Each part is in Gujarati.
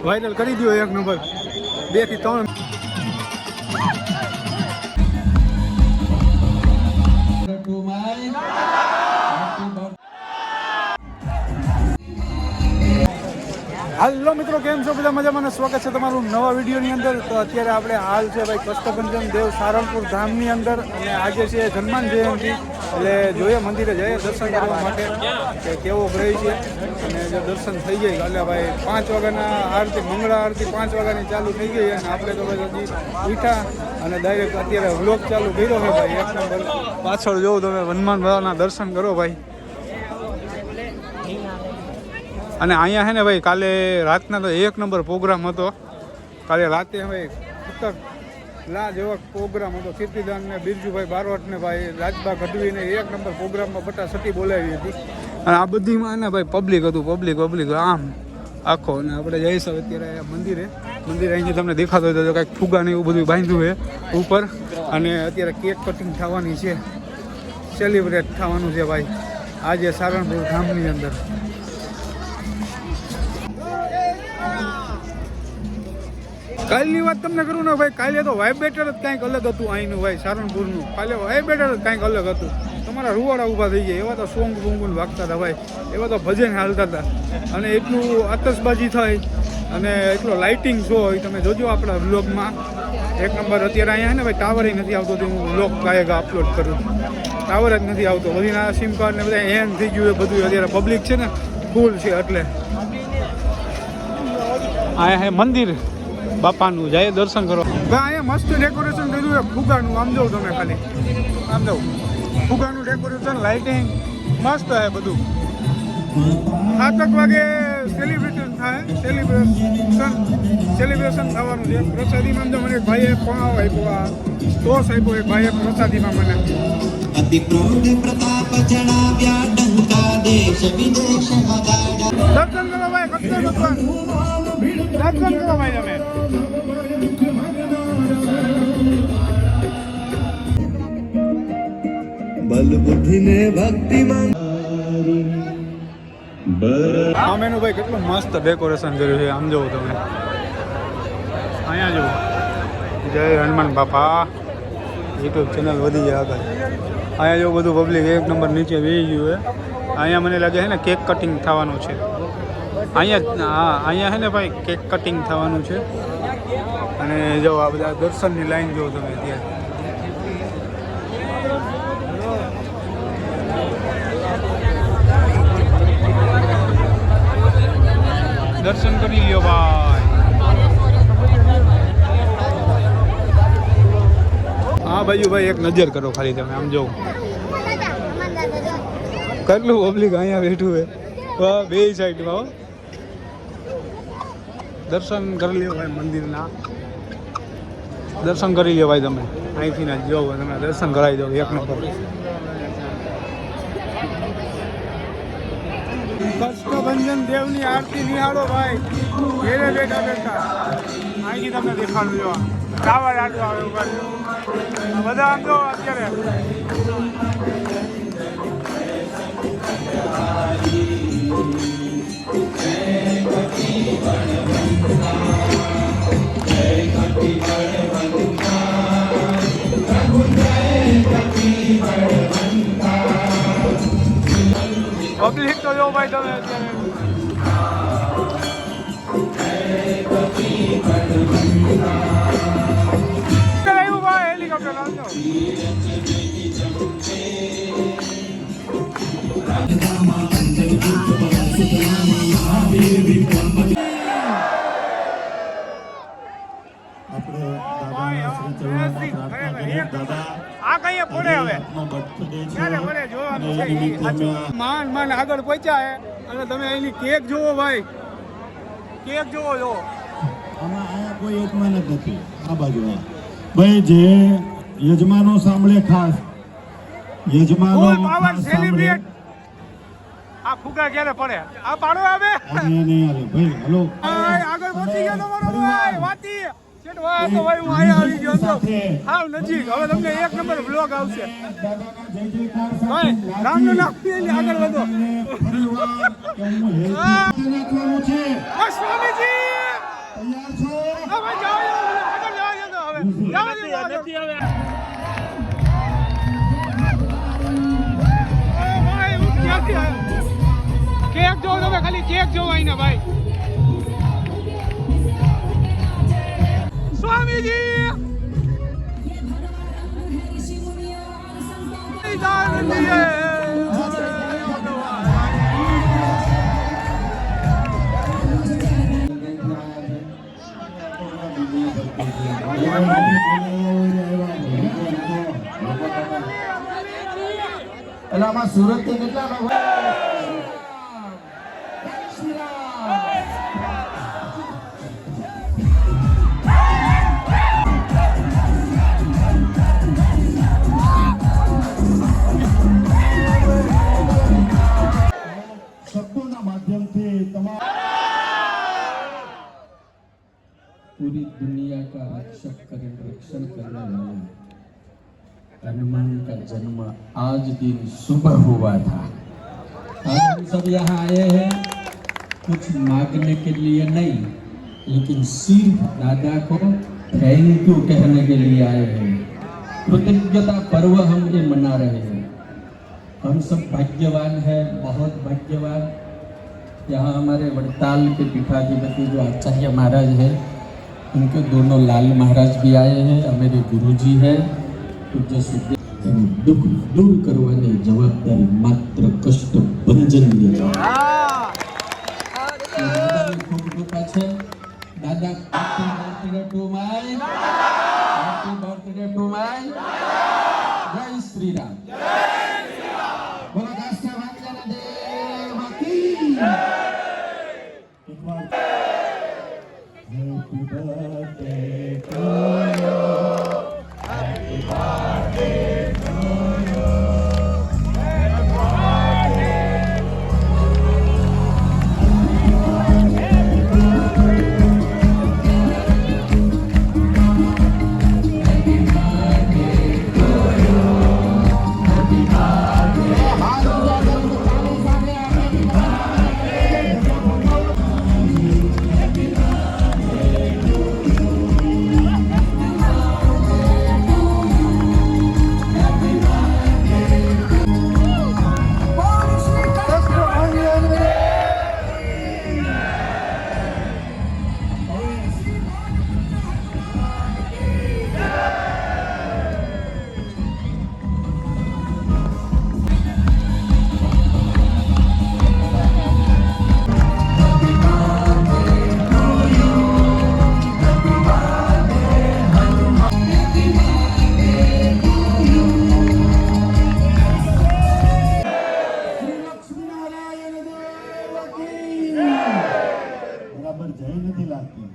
વાયરલ કરી દો 1 નંબર 2 થી 3 હાલો મિત્રો, કેમ છો બધા? મજામાં. સ્વાગત છે તમારું નવા વિડીયોની અંદર. તો અત્યારે આપણે હાલ છે ભાઈ કષ્ટભંજન દેવ સારંગપુર ધામની અંદર, અને આજે છે હનુમાન જયંતિ, એટલે જોઈએ મંદિરે જઈએ દર્શન કરવા માટે કે કેવો ગ્રહ છે. અને જો દર્શન થઈ જાય એટલે ભાઈ 5 વાગ્યાના આરતી, મંગળા આરતી 5 વાગ્યાની ચાલુ થઈ ગઈ, અને આપણે તો ભાઈ હજી ઉઠા અને ડાયરેક્ટ અત્યારે વ્લોગ ચાલુ કર્યો છે ભાઈ. 1 નંબર પાછળ જોઉં તમે હનુમાન બાબાના દર્શન કરો ભાઈ. અને અહીંયા છે ને ભાઈ કાલે રાતના તો 1 નંબર પ્રોગ્રામ હતો. કાલે રાતે ભાઈ ખતર લા જેવો પ્રોગ્રામ હતો. કીર્તિદાન ને બિરજુભાઈ બારોટ ને ભાઈ રાજબા ગઢવીને 1 નંબર પ્રોગ્રામમાં બટાસટી બોલાવી હતી. અને આ બધીમાં ને ભાઈ પબ્લિક હતું, પબ્લિક આમ આખો. અને આપણે જઈશું અત્યારે મંદિરે અહીંથી તમને દેખાતો હોય તો કાંઈક ફુગા ને એવું બધું બાંધ્યું છે ઉપર. અને અત્યારે કેક કટિંગ થવાની છે, સેલિબ્રેટ થવાનું છે ભાઈ આજે સારંગપુર ધામની અંદર. કાલની વાત તમને કરું ને ભાઈ, કાલે તો વાઇબ્રેટર જ કાંઈક અલગ હતું અહીંનું ભાઈ સારંગપુરનું. કાલે વાઇબ્રેટર જ કાંઈક અલગ હતું. તમારા રૂવાડા ઊભા થઈ જાય એવા તો સોંગ બોંગુન વાગતા હતા ભાઈ, એવા તો ભજન હાલતા હતા. અને એટલું આતશબાજી થાય અને એટલો લાઇટિંગ શો હોય, તમે જોજો આપણા વ્લોગમાં 1 નંબર. અત્યારે અહીંયા છે ને ભાઈ ટાવર નથી આવતો, તો હું વ્લોગ કાયગા અપલોડ કરું. ટાવર જ નથી આવતો, બધીના સિમ કાર્ડ ને બધા હેંગ થઈ ગયું એ બધું. અત્યારે પબ્લિક છે ને ફૂલ છે એટલે. અહીંયા હે મંદિર બાપાનું, જાય દર્શન કરો. અહીંયા મસ્ત ડેકોરેશન કર્યું છે ફુગાનું. આમ જાઉં તમે ખાલી, આમ જાઉં ફુગાનું ડેકોરેશન, લાઇટિંગ મસ્ત છે બધું. 7 વાગે સેલિબ્રેશન થાય, સેલિબ્રેશન થવાનું છે. પ્રસાદીમાં તો મને ભાઈએ પાવ આપ્યો, ટોસ આપ્યો એક ભાઈએ પ્રસાદીમાં મને. અતિ ક્રોધ પ્રતાપ જણાવ્યા ડંકા દેશ વિદેશ મગાડા. દર્શન કરો ભાઈ, કૃષ્ણ ભગવાન દર્શન કરો ભાઈ તમે. બલ બુદ્ધિ ને ભક્તિ માં આમેનું ભાઈ કેટલું મસ્ત ડેકોરેશન કર્યું છે. આમ જોવું તમે, અહીંયા જુઓ જય હનુમાન બાપા યુટ્યુબ ચેનલ વધી જાય આગળ. અહીંયા જો બધું પબ્લિક 1 નંબર નીચે બેસી ગયું છે. અહીંયા મને લાગે છે ને કેક કટિંગ થવાનું છે. અહીંયા છે ને ભાઈ કેક કટિંગ થવાનું છે. અને જો આ બધા દર્શનની લાઈન જોવો તમે ત્યાં. દર્શન કરી લ્યો ભાઈ. હા બાજુ ભાઈ એક નજર કરો ખાલી તમે, આમ જોવો કેટલું પબ્લિક અહીંયા બેઠું છે. વાહ, બે સાઈડમાં દર્શન કરી લ્યો ભાઈ મંદિરના. દર્શન કરી લ્યો ભાઈ તમે અહીંથી ના જોવો, તમે દર્શન કરાવી દો 1 નંબર. કષ્ટભંજન દેવની આરતી નિહાળો ભાઈ, ઘેરે બેઠા અહીંથી તમને દેખાડું. જો ટાવર આટલું આવે ઉપર બધા આમ જો અત્યારે. પબ્લિક તો જો ભાઈ તમે અત્યારે. આવ્યું ભાઈ હેલિકોપ્ટર આવજો. માન આગળ પહોંચ્યા હે અને તમે એની કેક જોવો ભાઈ, કેક જોવો જો. આમાં કોઈ યજમાન જ નથી. આ બાજુ ભાઈ જે યજમાનો સાંભળે, ખાસ યજમાનો સેલિબ્રેટ. આ ફુગા ક્યારે પડે? આ પાડો આવે નહીં આવે ભાઈ. હલો આગળ પહોંચી ગયો તમારો ભાઈ વાતી. તો ભાઈ હું અહીંયા આવી ગયો હતો હાવ નજીક. હવે તમને 1 નંબર બ્લોગ આવશે ભાઈ. રામનું નામ આગળ વધો. સ્વામીજી તમે ખાલી કેક જોવો આઈને ભાઈ. સ્વામીજી દાન દિયે. એટલે આમાં સુરત થી કેટલા લોકો શબ્દોના માધ્યમથી તમામ पूरी दुनिया का रक्षक करे रक्षण करने वाला हनुमान का जन्म आज दिन सुबह हुआ था। आज हम सब यहाँ आए हैं कुछ मांगने के लिए नहीं, लेकिन सिर्फ दादा को थैंक यू कहने के लिए आए हैं। कृतज्ञता पर्व हम ये मना रहे हैं। हम सब भाग्यवान हैं, बहुत भाग्यवान। यहाँ हमारे वड़ताल के पीठाधिपति जो आचार्य महाराज हैं, उनके दोनों लाल महाराज भी आए हैं, मेरे गुरुजी हैं। पूज्य सुखदेव दुख दूर करवानी जवाबदारी मात्र कष्ट भंजनની છે. દાદાની ખૂબ કૃપા છે. દાદા happy birthday to my, happy birthday to my. જય શ્રી રામ. બોલો કાશ્ય વાંચન દેવ કી એકવાર happy birthday to you, happy birthday to you. બરાબર જય નથી લાગતી.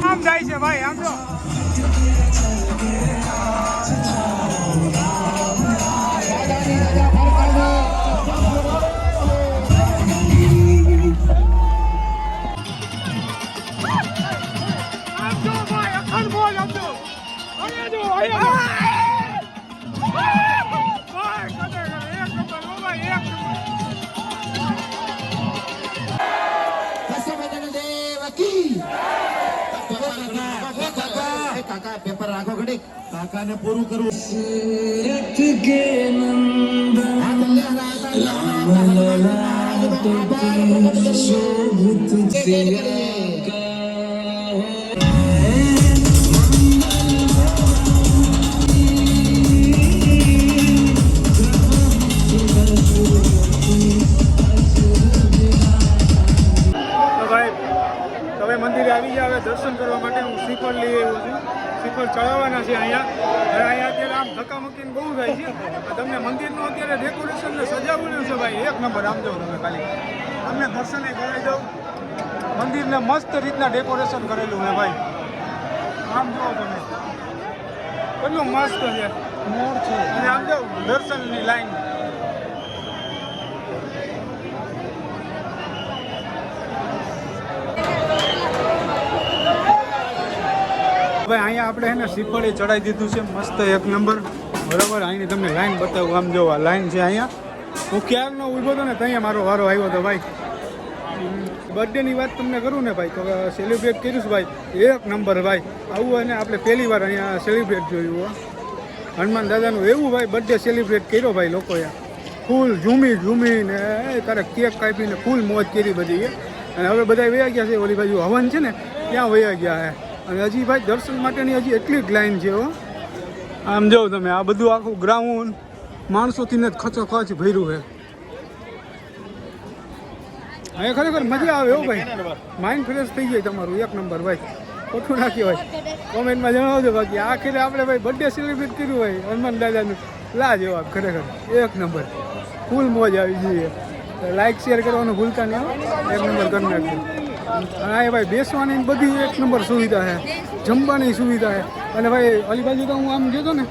આમ જાય છે ભાઈ, આમ જો. આમ જો ભાઈ, અખંડ બોલ આમ જો. અહીંયા જો, અહીંયા જો. ભાઈ, કદે એક નંબર, ઓ ભાઈ, એક નંબર. કાશ્ય વાંચન દેવ કી. કાકા પેપર રાખો ઘડી. કાકાને પૂરું કરવું. હવે મંદિરે આવી ગયા. હવે દર્શન કરવા માટે હું શ્રીફળ લઈ આવ્યો છું. શ્રીફળ ચડાવવાના છે અહીંયા. હવે અહીંયા અત્યારે આમ ધક્કામુક્કીને બહુ થાય છે. તમને મંદિરનું અત્યારે ડેકોરેશન ને સજાવવાનું છે ભાઈ, એક નંબર. આમ જાઓ તમે ખાલી, તમને દર્શને કરાવી દઉં. મંદિરને મસ્ત રીતના ડેકોરેશન કરેલું છે ભાઈ. આમ જુઓ તમે કેટલું મસ્ત છે મોર છે અને આમ જો દર્શનની લાઈન ભાઈ અહીંયા આપણે એને શ્રીફળે ચડાવી દીધું છે મસ્ત એક નંબર બરાબર. અહીંની તમને લાઈન બતાવું આમ જો આ લાઈન છે અહીંયા. હું ક્યારનો ઊભો હતો ને ત્યાં મારો વારો આવ્યો હતો ભાઈ. બર્થડેની વાત તમને કરું ને ભાઈ તો સેલિબ્રેટ કર્યું છે ભાઈ એક નંબર ભાઈ. આવું અને આપણે પહેલી વાર અહીંયા સેલિબ્રેટ જોયું હો. હનુમાન દાદાનું એવું ભાઈ બર્થડે સેલિબ્રેટ કર્યો ભાઈ લોકોએ ફૂલ ઝૂમીને તારે કેક કાપીને ફૂલ મોજ કરી બધી. અને હવે બધા વયા ગયા છે ઓલી બાજુ હવન છે ને ત્યાં વયા ગયા છે. અને હજી ભાઈ દર્શન માટેની હજી એટલી જ લાઈન છે હો. આમ જો તમે આ બધું આખું ગ્રાઉન્ડ માણસોથી ને જ ખચોખચ ભર્યું છે. અહીંયા ખરેખર મજા આવે હો ભાઈ. માઇન્ડ ફ્રેશ થઈ જાય તમારું એક નંબર ભાઈ. ખોટું નાખ્યું હોય કોમેન્ટમાં જણાવજો. બાકી આખરે આપણે ભાઈ બર્થડે સેલિબ્રેટ કર્યું હોય હનુમાન દાદાનું લાજવાબ ખરેખર એક નંબર. ફૂલ મોજ આવી જોઈએ. લાઈક શેર કરવાનું ભૂલતા નહીં એક નંબર કરી નાખજો. અને આ ભાઈ બેસવાની બધી એક નંબર સુવિધા છે, જમવાની સુવિધા છે. અને ભાઈ ઓલી બાજુ તો હું આમ ગયો હતો ને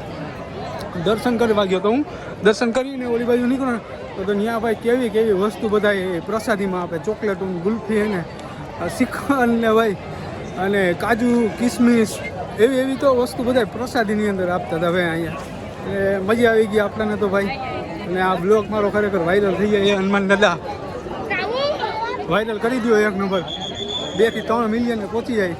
દર્શન કરવા ગયો તો હું. દર્શન કરીને ઓલી બાજુ નીકળો ને તો ત્યાં ભાઈ કેવી કેવી વસ્તુ બધા એ પ્રસાદીમાં આપે. ચોકલેટ ગુલ્ફી ને શ્રીખંડ ને ભાઈ અને કાજુ કિસમિસ એવી એવી તો વસ્તુ બધા પ્રસાદીની અંદર આપતા હતા ભાઈ અહીંયા. એટલે મજા આવી ગઈ આપણને તો ભાઈ. અને આ બ્લોગ મારો ખરેખર વાયરલ થઈ જાય. એ હનુમાન દાદા વાયરલ કરી દો એક નંબર. 2 થી 3 મિલિયન પહોંચી જાય.